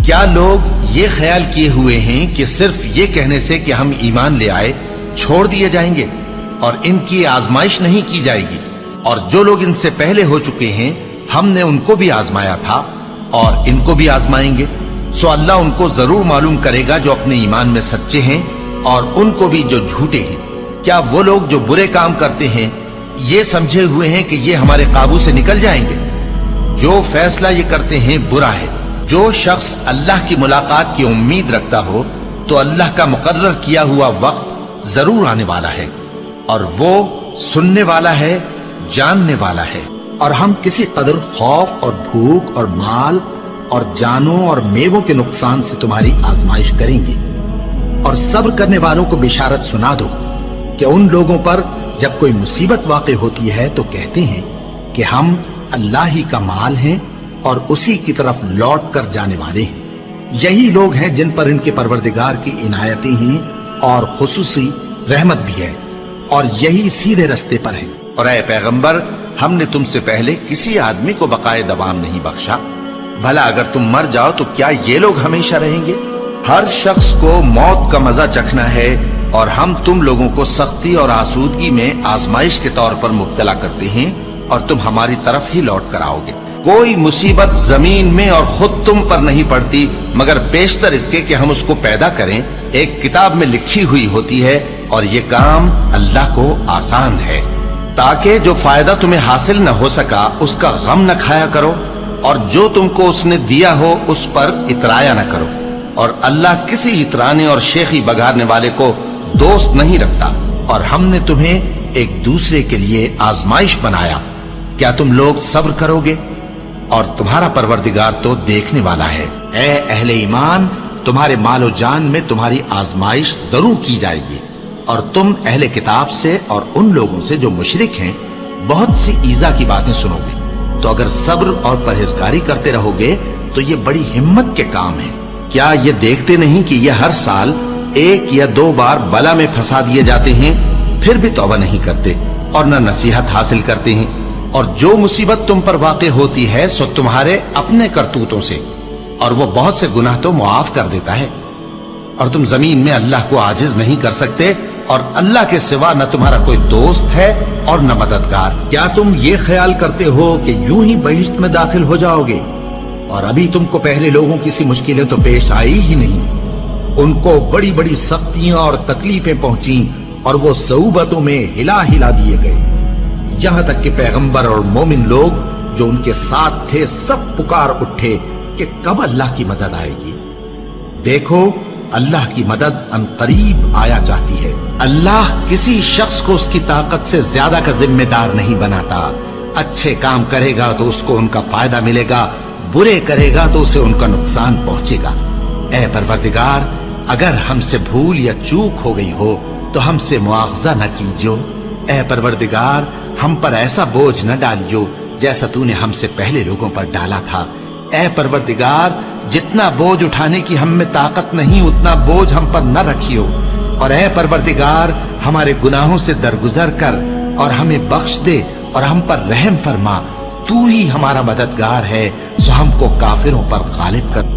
کیا لوگ یہ خیال کیے ہوئے ہیں کہ صرف یہ کہنے سے کہ ہم ایمان لے آئے چھوڑ دیے جائیں گے اور ان کی آزمائش نہیں کی جائے گی؟ اور جو لوگ ان سے پہلے ہو چکے ہیں ہم نے ان کو بھی آزمایا تھا اور ان کو بھی آزمائیں گے، سو اللہ ان کو ضرور معلوم کرے گا جو اپنے ایمان میں سچے ہیں اور ان کو بھی جو جھوٹے ہیں۔ کیا وہ لوگ جو برے کام کرتے ہیں یہ سمجھے ہوئے ہیں کہ یہ ہمارے قابو سے نکل جائیں گے؟ جو فیصلہ یہ کرتے ہیں برا ہے۔ جو شخص اللہ کی ملاقات کی امید رکھتا ہو تو اللہ کا مقرر کیا ہوا وقت ضرور آنے والا ہے، اور وہ سننے والا ہے، جاننے والا ہے۔ اور ہم کسی قدر خوف اور بھوک اور مال اور جانوں اور میووں کے نقصان سے تمہاری آزمائش کریں گے، اور صبر کرنے والوں کو بشارت سنا دو کہ ان لوگوں پر جب کوئی مصیبت واقع ہوتی ہے تو کہتے ہیں کہ ہم اللہ ہی کا مال ہیں اور اسی کی طرف لوٹ کر جانے والے ہیں۔ یہی لوگ ہیں جن پر ان کے پروردگار کی عنایتیں ہیں اور خصوصی رحمت بھی ہے، اور یہی سیدھے رستے پر ہیں۔ اور اے پیغمبر، ہم نے تم سے پہلے کسی آدمی کو بقائے دوام نہیں بخشا، بھلا اگر تم مر جاؤ تو کیا یہ لوگ ہمیشہ رہیں گے؟ ہر شخص کو موت کا مزہ چکھنا ہے، اور ہم تم لوگوں کو سختی اور آسودگی میں آزمائش کے طور پر مبتلا کرتے ہیں، اور تم ہماری طرف ہی لوٹ کر آؤ گے۔ کوئی مصیبت زمین میں اور خود تم پر نہیں پڑتی مگر پیشتر اس کے کہ ہم اس کو پیدا کریں ایک کتاب میں لکھی ہوئی ہوتی ہے، اور یہ کام اللہ کو آسان ہے، تاکہ جو فائدہ تمہیں حاصل نہ ہو سکا اس کا غم نہ کھایا کرو، اور جو تم کو اس نے دیا ہو اس پر اترایا نہ کرو۔ اور اللہ کسی اترانے اور شیخی بگارنے والے کو دوست نہیں رکھتا۔ اور ہم نے تمہیں ایک دوسرے کے لیے آزمائش بنایا، کیا تم لوگ صبر کرو گے؟ اور تمہارا پروردگار تو دیکھنے والا ہے۔ اے اہل ایمان، تمہارے مال و جان میں تمہاری آزمائش ضرور کی جائے گی، اور تم اہل کتاب سے اور ان لوگوں سے جو مشرک ہیں بہت سی ایذا کی باتیں سنو گے، تو اگر صبر اور پرہیزگاری کرتے رہو گے تو یہ بڑی ہمت کے کام ہے۔ کیا یہ دیکھتے نہیں کہ یہ ہر سال 1 یا 2 بار بلا میں پھنسا دیے جاتے ہیں، پھر بھی توبہ نہیں کرتے اور نہ نصیحت حاصل کرتے ہیں؟ اور جو مصیبت تم پر واقع ہوتی ہے سو تمہارے اپنے کرتوتوں سے، اور وہ بہت سے گناہ تو معاف کر دیتا ہے۔ اور تم زمین میں اللہ کو عاجز نہیں کر سکتے، اور اللہ کے سوا نہ تمہارا کوئی دوست ہے اور نہ مددگار۔ کیا تم یہ خیال کرتے ہو کہ یوں ہی بہشت میں داخل ہو جاؤ گے؟ اور ابھی تم کو پہلے لوگوں کی سی مشکلیں تو پیش آئی ہی نہیں۔ ان کو بڑی بڑی سختیاں اور تکلیفیں پہنچیں، اور وہ صعوبتوں میں ہلا ہلا دیے گئے، یہاں تک کہ پیغمبر اور مومن لوگ جو ان کے ساتھ تھے سب پکار اٹھے کہ کب اللہ کی مدد آئے گی۔ دیکھو، اللہ کی مدد ان قریب آیا چاہتی ہے۔ اللہ کسی شخص کو اس کی طاقت سے زیادہ کا ذمہ دار نہیں بناتا۔ اچھے کام کرے گا تو اس کو ان کا فائدہ ملے گا، برے کرے گا تو اسے ان کا نقصان پہنچے گا۔ اے پروردگار، اگر ہم سے بھول یا چوک ہو گئی ہو تو ہم سے مواخذہ نہ کیجو۔ اے پروردگار، ہم پر ایسا بوجھ نہ ڈالیو جیسا تو نے ہم سے پہلے لوگوں پر ڈالا تھا۔ اے پروردگار، جتنا بوجھ اٹھانے کی ہم میں طاقت نہیں اتنا بوجھ ہم پر نہ رکھیو، اور اے پروردگار، ہمارے گناہوں سے درگزر کر اور ہمیں بخش دے اور ہم پر رحم فرما۔ تو ہی ہمارا مددگار ہے، سو ہم کو کافروں پر غالب کر۔